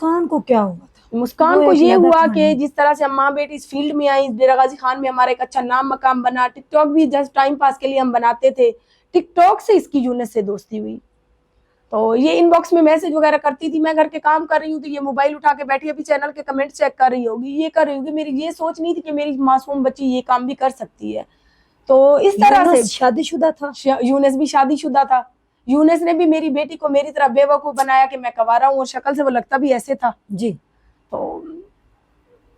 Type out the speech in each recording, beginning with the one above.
مسکان کو کیا ہوا تھا؟ مسکان کو یہ ہوا کہ جس طرح سے ہم ماں بیٹی اس فیلڈ میں آئی، ڈیرہ غازی خان میں ہمارا ایک اچھا نام مقام بنا، ٹک ٹاک بھی جسٹ ٹائم پاس کے لیے ہم بناتے تھے، ٹک ٹاک سے اس کی یونس سے دوستی ہوئی. تو یہ ان باکس میں میسج وغیرہ کرتی تھی، میں گھر کے کام کر رہی ہوں تو یہ موبائل اٹھا کے بیٹھی ابھی چینل کے کمنٹ چیک کر رہی ہوگی، یہ کر رہی ہوگی. میری یہ سوچ نہیں تھی کہ میری معصوم بچی یہ کام بھی کر سکتی ہے. تو اس طرح سے شادی شدہ تھا، یونس بھی شادی شدہ تھا. یونس نے بھی میری بیٹی کو میری طرح بے وقوف بنایا کہ میں کوارا ہوں، اور شکل سے وہ لگتا بھی ایسے تھا. جی. تو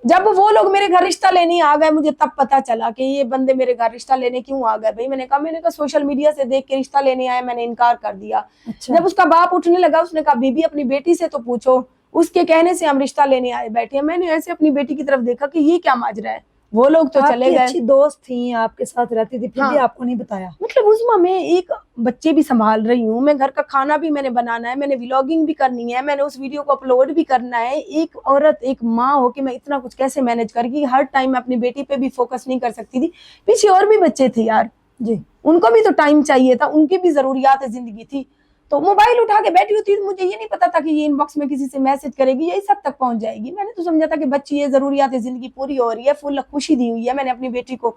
جب وہ لوگ میرے گھر رشتہ لینے آ گئے مجھے تب پتا چلا کہ یہ بندے میرے گھر رشتہ لینے کیوں آ گئے. بھائی میں نے کہا سوشل میڈیا سے دیکھ کے رشتہ لینے آئے، میں نے انکار کر دیا. جب اس کا باپ اٹھنے لگا اس نے کہا بی بی اپنی بیٹی سے تو پوچھو، اس کے کہنے سے ہم رشتہ لینے آئے بیٹھے ہیں. میں نے ایسے اپنی بیٹی کی طرف دیکھا کہ یہ کیا ماجرا ہے. وہ لوگ تو چلے گئے. اچھی دوست تھیں، آپ کے ساتھ رہتی تھی، پھر بھی آپ کو نہیں بتایا؟ مطلب عظمیٰ میں ایک بچے بھی سنبھال رہی ہوں، میں گھر کا کھانا بھی میں نے بنانا ہے، میں نے ولاگنگ بھی کرنی ہے، میں نے اس ویڈیو کو اپلوڈ بھی کرنا ہے. ایک عورت ایک ماں ہو کہ میں اتنا کچھ کیسے مینج کر گی. ہر ٹائم میں اپنی بیٹی پہ بھی فوکس نہیں کر سکتی تھی. پیچھے اور بھی بچے تھے یار، جی ان کو بھی تو ٹائم چاہیے تھا، ان کی بھی ضروریات زندگی تھی. تو موبائل اٹھا کے بیٹھی ہوتی تھی، مجھے یہ نہیں پتا تھا کہ یہ ان باکس میں کسی سے میسج کرے گی، یہ اس حد تک پہنچ جائے گی. میں نے تو سمجھا تھا کہ بچی یہ ضروریات زندگی پوری ہو رہی ہے، فل خوشی دی ہوئی ہے میں نے اپنی بیٹی کو.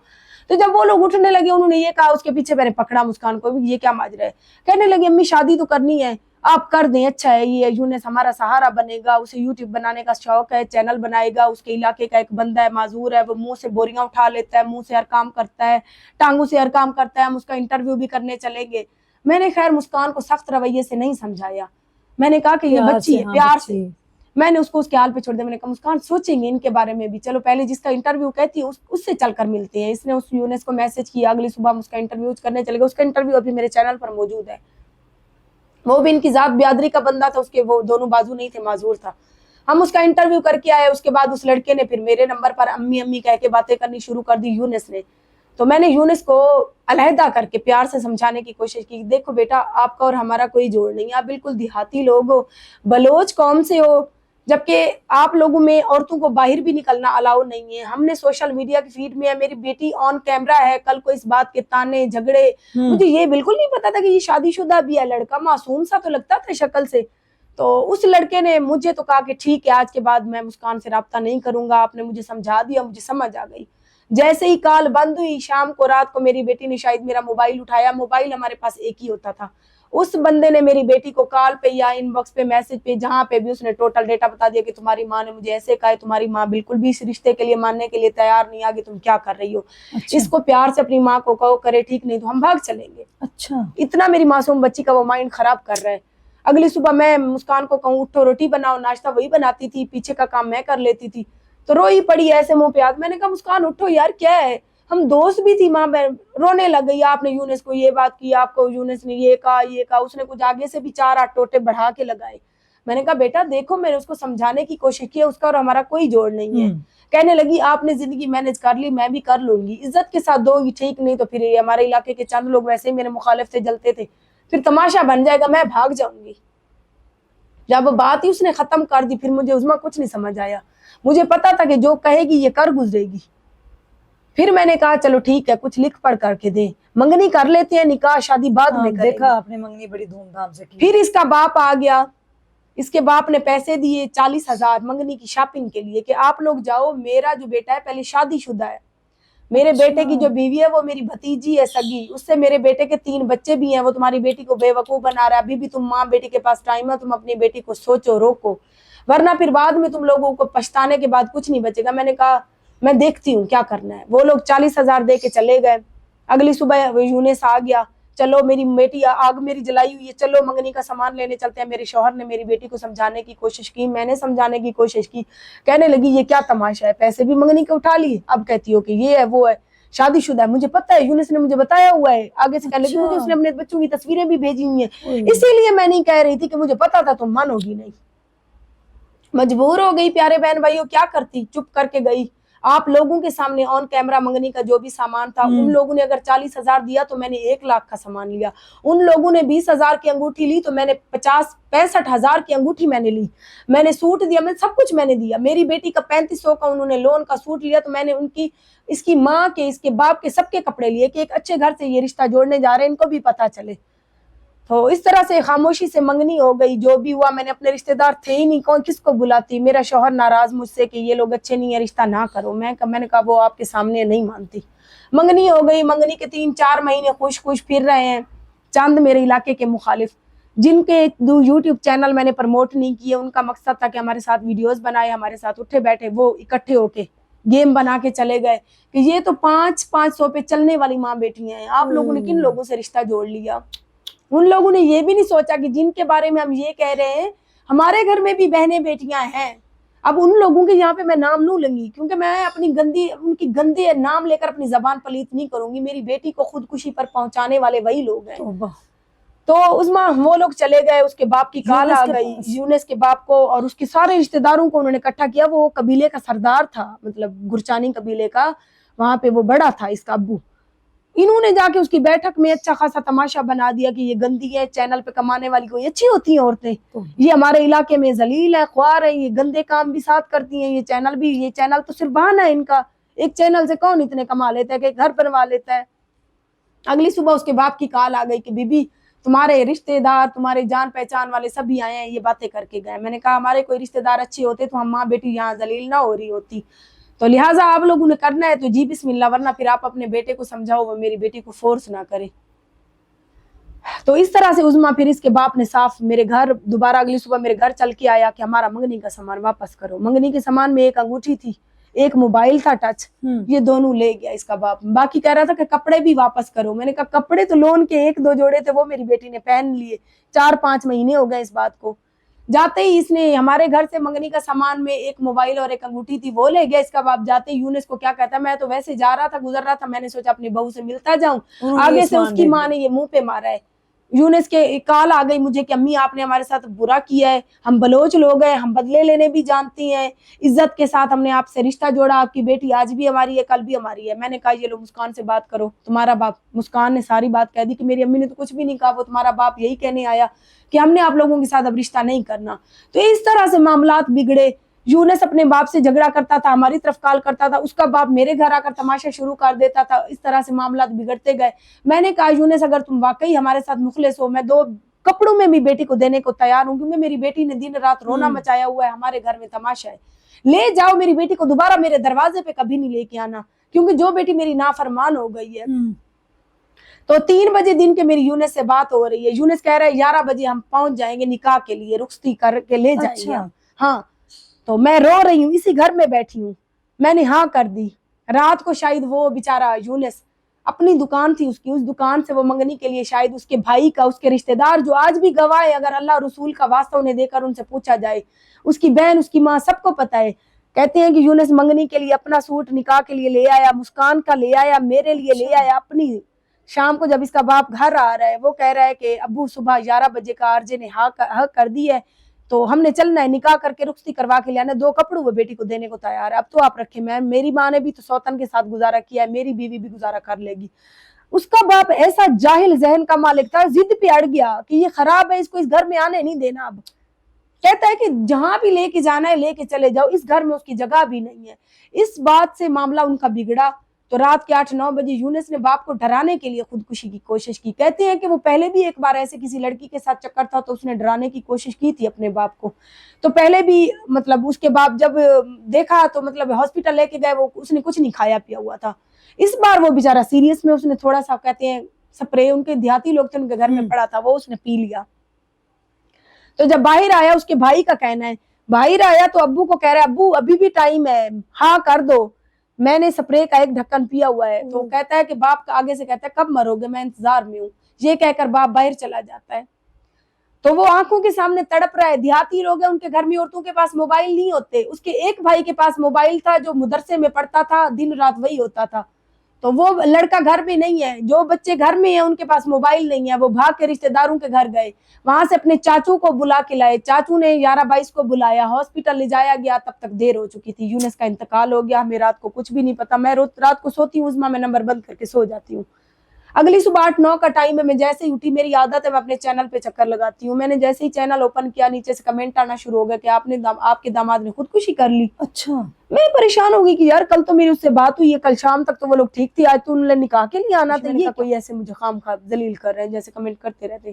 تو جب وہ لوگ اٹھنے لگے انہوں نے یہ کہا، اس کے پیچھے میں نے پکڑا مسکان کو، یہ کیا ماجرا ہے. کہنے لگے امی شادی تو کرنی ہے، آپ کر دیں، اچھا ہے، یہ یونس ہمارا سہارا بنے گا، اسے یوٹیوب بنانے کا شوق ہے، چینل بنائے گا، اس کے علاقے کا ایک بندہ ہے معذور ہے، وہ منہ سے بوریاں اٹھا لیتا ہے، منہ سے ہر کام کرتا ہے، ٹانگوں سے ہر کام کرتا ہے، ہم اس کا انٹرویو بھی کرنے چلیں گے. میں نے خیر مسکان کو سخت رویے سے نہیں سمجھایا، میں نے کہا کہ یہ بچی ہے، پیار سے میں نے اس کو اس کے حال پہ چھوڑ دیا. میں نے کہا مسکان سوچیں گے ان کے بارے میں بھی، چلو پہلے جس کا انٹرویو کہتی ہے اس سے چل کر ملتے ہیں. اس نے اس یونس کو میسج کیا، اگلی صبح ہم اس کا انٹرویو کرنے چلے گئے. اس کا انٹرویو ابھی میرے چینل پر موجود ہے. وہ بھی ان کی ذات بیادری کا بندہ تھا، اس کے وہ دونوں بازو نہیں تھے، معذور تھا. ہم اس کا انٹرویو کر کے آئے. اس کے بعد اس لڑکے نے پھر میرے نمبر پر امی امی کہہ کے باتیں کرنی شروع کر دی یونس نے. تو میں نے یونس کو علیحدہ کر کے پیار سے سمجھانے کی کوشش کی، دیکھو بیٹا آپ کا اور ہمارا کوئی جوڑ نہیں ہے، آپ بالکل دیہاتی لوگ ہو، بلوچ قوم سے ہو، جبکہ آپ لوگوں میں عورتوں کو باہر بھی نکلنا الاؤ نہیں ہے. ہم نے سوشل میڈیا کی فیڈ میں ہے، میری بیٹی آن کیمرہ ہے، کل کو اس بات کے تانے جھگڑے. مجھے یہ بالکل نہیں پتا تھا کہ یہ شادی شدہ بھی ہے لڑکا، معصوم سا تو لگتا تھا شکل سے. تو اس لڑکے نے مجھے تو کہا کہ ٹھیک ہے آج کے بعد میں مسکان سے رابطہ نہیں کروں گا، آپ نے مجھے سمجھا دیا، مجھے سمجھ آ گئی. جیسے ہی کال بند ہوئی شام کو رات کو میری بیٹی نے شاید میرا موبائل اٹھایا، موبائل ہمارے پاس ایک ہی ہوتا تھا. اس بندے نے میری بیٹی کو کال پہ یا ان باکس پہ میسج پہ جہاں پہ بھی اس نے ٹوٹل ڈیٹا بتا دیا کہ تمہاری ماں نے مجھے ایسے کہا ہے، تمہاری ماں بالکل بھی اس رشتے کے لیے ماننے کے لیے تیار نہیں، آگے تم کیا کر رہی ہو. اس کو پیار سے اپنی ماں کو کہو کرے، ٹھیک نہیں تو ہم بھاگ چلیں گے. اچھا اتنا میری معصوم بچی کا وہ مائنڈ خراب کر رہا ہے. اگلی صبح میں مسکان کو کہوں اٹھو روٹی بناؤ، ناشتہ وہی بناتی تھی، پیچھے کا کام میں کر لیتی تھی. تو روئی پڑی ایسے منہ پہ ہاتھ. میں نے کہا مسکان اٹھو یار کیا ہے، ہم دوست بھی تھی. ماں بہن رونے لگ گئی، آپ نے یونس کو یہ بات کی، آپ کو یونس نے یہ کہا یہ کہا. اس نے کچھ آگے سے بھی 4-8 ٹوٹے بڑھا کے لگائے. میں نے کہا بیٹا دیکھو میں نے اس کو سمجھانے کی کوشش کی ہے، اس کا اور ہمارا کوئی جوڑ نہیں ہے. کہنے لگی آپ نے زندگی مینج کر لی، میں بھی کر لوں گی، عزت کے ساتھ دو گی، ٹھیک نہیں تو پھر یہ ہمارے علاقے کے چند لوگ ویسے ہی میرے مخالف تھے، جلتے تھے، پھر تماشا بن جائے گا، میں بھاگ جاؤں گی. جب بات ہی اس نے ختم کر دی پھر مجھے عظمیٰ کچھ نہیں سمجھ آیا. مجھے پتا تھا کہ جو کہے گی یہ کر گزرے گی. پھر میں نے کہا چلو ٹھیک ہے کچھ لکھ پڑھ کر کے دیں، منگنی کر لیتے ہیں، نکاح شادی بعد میں کریں گے. دیکھا آپ نے منگنی بڑی دھوم دھام سے کی. پھر اس کا باپ آ گیا، اس کے باپ نے پیسے دیے 40,000 منگنی کی شاپنگ کے لیے کہ آپ لوگ جاؤ، میرا جو بیٹا ہے پہلے شادی شدہ ہے، میرے بیٹے کی جو بیوی ہے وہ میری بھتیجی ہے سگی، اس سے میرے بیٹے کے 3 بچے بھی ہیں، وہ تمہاری بیٹی کو بے وقوف بنا رہا ہے. ابھی بھی تم ماں بیٹی کے پاس ٹائم ہے، تم اپنی بیٹی کو سوچو روکو، ورنہ پھر بعد میں تم لوگوں کو پچھتانے کے بعد کچھ نہیں بچے گا. میں نے کہا میں دیکھتی ہوں کیا کرنا ہے. وہ لوگ 40,000 دے کے چلے گئے. اگلی صبح یونس آ گیا، چلو میری بیٹی آگ میری جلائی ہوئی ہے، چلو منگنی کا سامان لینے چلتے ہیں. میرے شوہر نے میری بیٹی کو سمجھانے کی کوشش کی، میں نے سمجھانے کی کوشش کی. کہنے لگی یہ کیا تماشا ہے، پیسے بھی منگنی کے اٹھا لیے، اب کہتی ہو کہ یہ ہے وہ ہے، شادی شدہ ہے. مجھے پتہ ہے یونس نے مجھے بتایا ہوا ہے. آگے سے کہنے لگی مجھے اس نے اپنے بچوں کی تصویریں بھی بھیجی ہوئی ہیں، اسی لیے میں نہیں کہہ رہی تھی کہ مجھے پتا تھا تم مانو گی نہیں. مجبور ہو گئی پیارے بہن بھائیوں، کیا کرتی، چپ کر کے گئی. آپ لوگوں کے سامنے آن کیمرہ منگنی کا جو بھی سامان تھا، ان لوگوں نے اگر 40,000 دیا تو میں نے 1 لاکھ کا سامان لیا. ان لوگوں نے 20,000 کی انگوٹھی لی تو میں نے 65,000 کی انگوٹھی میں نے لی. میں نے سوٹ دیا، میں سب کچھ میں نے دیا. میری بیٹی کا 3500 کا انہوں نے لون کا سوٹ لیا تو میں نے ان کی، اس کی ماں کے، اس کے باپ کے، سب کے کپڑے لیے کہ ایک اچھے گھر سے یہ رشتہ جوڑنے جا رہے ہیں، ان کو بھی پتہ چلے. تو اس طرح سے خاموشی سے منگنی ہو گئی. جو بھی ہوا, میں نے اپنے رشتے دار تھے ہی نہیں, کون کس کو بلاتی. میرا شوہر ناراض مجھ سے کہ یہ لوگ اچھے نہیں ہیں, رشتہ نہ کرو. میں نے کہا وہ آپ کے سامنے نہیں مانتی. منگنی ہو گئی. منگنی کے 3-4 مہینے خوش خوش پھر رہے ہیں. چند میرے علاقے کے مخالف جن کے یوٹیوب چینل میں نے پروموٹ نہیں کیے, ان کا مقصد تھا کہ ہمارے ساتھ ویڈیوز بنائے, ہمارے ساتھ اٹھے بیٹھے, وہ اکٹھے ہو کے گیم بنا کے چلے گئے کہ یہ تو 500 پہ چلنے والی ماں بیٹیاں ہیں, آپ لوگوں نے کن لوگوں سے رشتہ جوڑ لیا. ان لوگوں نے یہ بھی نہیں سوچا کہ جن کے بارے میں ہم یہ کہہ رہے ہیں ہمارے گھر میں بھی بہنیں بیٹیاں ہیں. اب ان لوگوں کے یہاں پہ میں نام نہیں لوں گی, کیونکہ میں اپنی ان کی گندے نام لے کر اپنی زبان پلیت نہیں کروں گی. میری بیٹی کو خودکشی پر پہنچانے والے وہی لوگ ہیں. تو عظما وہ لوگ چلے گئے. اس کے باپ کی کال آ گئی, یونس کے باپ کو اور اس کے سارے رشتہ داروں کو انہوں نے اکٹھا کیا. وہ قبیلے کا سردار تھا, مطلب گرچانی قبیلے کا, وہاں پہ وہ بڑا تھا اس کا ابو. انہوں نے جا کے اس کی بیٹھک میں اچھا خاصا تماشا بنا دیا کہ یہ گندی ہے, چینل پہ کمانے والی کوئی اچھی ہوتی ہیں عورتیں, یہ ہمارے علاقے میں ذلیل ہے, خوار ہے, یہ گندے کام بھی ساتھ کرتی ہیں. یہ چینل تو صرف بہانہ ہے ان کا, ایک چینل سے کون اتنے کما لیتا ہے کہ گھر بنوا لیتا ہے. اگلی صبح اس کے باپ کی کال آ گئی کہ بی بی تمہارے رشتے دار, تمہارے جان پہچان والے سبھی آئے ہیں, یہ باتیں کر کے گئے. میں نے کہا ہمارے کوئی رشتے دار اچھے ہوتے تو ہم ماں بیٹی یہاں ذلیل نہ ہو رہی ہوتی, تو لہٰذا آپ لوگوں نے کرنا ہے تو جی بسم اللہ, ورنہ پھر آپ اپنے بیٹے کو سمجھاؤ وہ میری بیٹی کو فورس نہ کرے. تو اس طرح سے عظما پھر اس کے باپ نے صاف میرے گھر دوبارہ اگلی صبح میرے گھر چل کے آیا کہ ہمارا منگنی کا سامان واپس کرو. منگنی کے سامان میں ایک انگوٹھی تھی, ایک موبائل تھا ٹچ, یہ دونوں لے گیا اس کا باپ. باقی کہہ رہا تھا کہ کپڑے بھی واپس کرو. میں نے کہا کپڑے تو لون کے 1-2 جوڑے تھے وہ میری بیٹی نے پہن لیے, 4-5 مہینے ہو گئے اس بات کو. جاتے ہی اس نے ہمارے گھر سے منگنی کا سامان میں ایک موبائل اور ایک انگوٹھی تھی وہ لے گیا اس کا باپ. جاتے ہی یونس کو کیا کہتا ہے, میں تو ویسے جا رہا تھا, گزر رہا تھا, میں نے سوچا اپنی بہو سے ملتا جاؤں, آگے سے اس کی ماں نے یہ منہ پہ مارا ہے. یونس کے کال آ گئی مجھے کہ امی آپ نے ہمارے ساتھ برا کیا ہے, ہم بلوچ لوگ ہیں, ہم بدلے لینے بھی جانتی ہیں, عزت کے ساتھ ہم نے آپ سے رشتہ جوڑا, آپ کی بیٹی آج بھی ہماری ہے کل بھی ہماری ہے. میں نے کہا یہ لو مسکان سے بات کرو, تمہارا باپ. مسکان نے ساری بات کہہ دی کہ میری امی نے تو کچھ بھی نہیں کہا, وہ تمہارا باپ یہی کہنے آیا کہ ہم نے آپ لوگوں کے ساتھ اب رشتہ نہیں کرنا. تو اس طرح سے معاملات بگڑے. یونس اپنے باپ سے جھگڑا کرتا تھا, ہماری طرف کال کرتا تھا, اس کا باپ میرے گھر آ کر تماشا شروع کر دیتا تھا. اس طرح سے معاملات بگڑتے گئے. میں نے کہا یونس اگر تم واقعی ہمارے ساتھ مخلص ہو, میں 2 کپڑوں میں بھی بیٹی کو دینے کو تیار ہوں, کیونکہ میری بیٹی نے دن رات رونا مچایا ہوا ہے, ہمارے گھر میں تماشا ہے. لے جاؤ میری بیٹی کو, دوبارہ میرے دروازے پہ کبھی نہیں لے کے آنا, کیونکہ جو بیٹی میری نافرمان ہو گئی ہے. تو 3 بجے دن کے میری یونس سے بات ہو رہی ہے. یونس کہہ رہا ہے 11 بجے ہم پہنچ جائیں گے نکاح کے لیے, رخصتی کر کے لے جائیں گے. ہاں, تو میں رو رہی ہوں, اسی گھر میں بیٹھی ہوں. میں نے ہاں کر دی. رات کو شاید وہ بیچارہ یونس اپنی دکان تھی اس کی, اس دکان سے وہ منگنی کے لیے شاید اس کے بھائی کا, اس کے رشتہ دار جو آج بھی گواہ ہے, اگر اللہ رسول کا واسطہ انہیں دے کر ان سے پوچھا جائے, اس کی بہن, اس کی ماں, سب کو پتہ ہے. کہتے ہیں کہ یونس منگنی کے لیے اپنا سوٹ نکاح کے لیے لے آیا, مسکان کا لے آیا, میرے لیے لے آیا. اپنی شام کو جب اس کا باپ گھر آ رہا ہے, وہ کہہ رہا ہے کہ ابو صبح 11 بجے کا آرجے نے ہاں کر دی ہے, تو ہم نے چلنا ہے, نکاح کر کے رخصتی کروا کے لانا. 2 کپڑوں وہ بیٹی کو دینے کو تیار ہے, اب تو آپ رکھیں. میری ماں نے بھی تو سوتن کے ساتھ گزارا کیا ہے, میری بیوی بھی گزارا کر لے گی. اس کا باپ ایسا جاہل ذہن کا مالک تھا, ضد پہ اڑ گیا کہ یہ خراب ہے, اس کو اس گھر میں آنے نہیں دینا. اب کہتا ہے کہ جہاں بھی لے کے جانا ہے لے کے چلے جاؤ, اس گھر میں اس کی جگہ بھی نہیں ہے. اس بات سے معاملہ ان کا بگڑا. تو رات کے 8-9 بجے یونس نے باپ کو ڈرانے کے لیے خودکشی کی کوشش کی. کہتے ہیں کہ وہ پہلے بھی ایک بار ایسے کسی لڑکی کے ساتھ چکر تھا تو اس نے ڈرانے کی کوشش کی تھی اپنے باپ کو. تو پہلے بھی مطلب اس کے باپ جب دیکھا تو مطلب ہاسپٹل لے کے گئے, وہ اس نے کچھ نہیں کھایا پیا ہوا تھا. اس بار وہ بیچارہ سیریس میں, اس نے تھوڑا سا کہتے ہیں سپرے, ان کے دیہاتی لوگ تھے ان کے گھر میں پڑا تھا, وہ اس نے پی لیا. تو جب باہر آیا, اس کے بھائی کا کہنا ہے, باہر آیا تو ابو کو کہہ رہا ہے ابو ابھی بھی ٹائم ہے, ہاں کر دو, میں نے سپرے کا 1 ڈھکن پیا ہوا ہے. تو کہتا ہے کہ باپ کا آگے سے کہتا ہے کب مرو گے, میں انتظار میں ہوں. یہ کہہ کر باپ باہر چلا جاتا ہے. تو وہ آنکھوں کے سامنے تڑپ رہا ہے. دیہاتی لوگ ہیں, ان کے گھر میں عورتوں کے پاس موبائل نہیں ہوتے. اس کے ایک بھائی کے پاس موبائل تھا جو مدرسے میں پڑھتا تھا, دن رات وہی ہوتا تھا. تو وہ لڑکا گھر میں نہیں ہے, جو بچے گھر میں ہیں ان کے پاس موبائل نہیں ہے. وہ بھاگ کے رشتہ داروں کے گھر گئے, وہاں سے اپنے چاچو کو بلا کے لائے. چاچو نے 11-22 کو بلایا, ہاسپٹل لے جایا گیا. تب تک دیر ہو چکی تھی, یونس کا انتقال ہو گیا. ہمیں رات کو کچھ بھی نہیں پتا. میں رات کو سوتی ہوں عظما, میں نمبر بند کر کے سو جاتی ہوں. اگلی صبح 8-9 کا ٹائم ہے, میں جیسے ہی اٹھی, میری عادت ہے میں اپنے چینل پہ چکر لگاتی ہوں. میں نے جیسے ہی چینل اوپن کیا, نیچے سے کمنٹ آنا شروع ہو گیا کہ آپ کے داماد نے خودکشی کر لی. اچھا. میں پریشان ہو گئی کہ یار کل تو میری اس سے بات ہوئی ہے, کل شام تک تو وہ لوگ ٹھیک تھی, آج تو انہوں نے نکاح کے لیے آنا تھا. یہ کوئی ایسے مجھے خام خواہ ذلیل کر رہے ہیں, جیسے کمنٹ کرتے رہتے.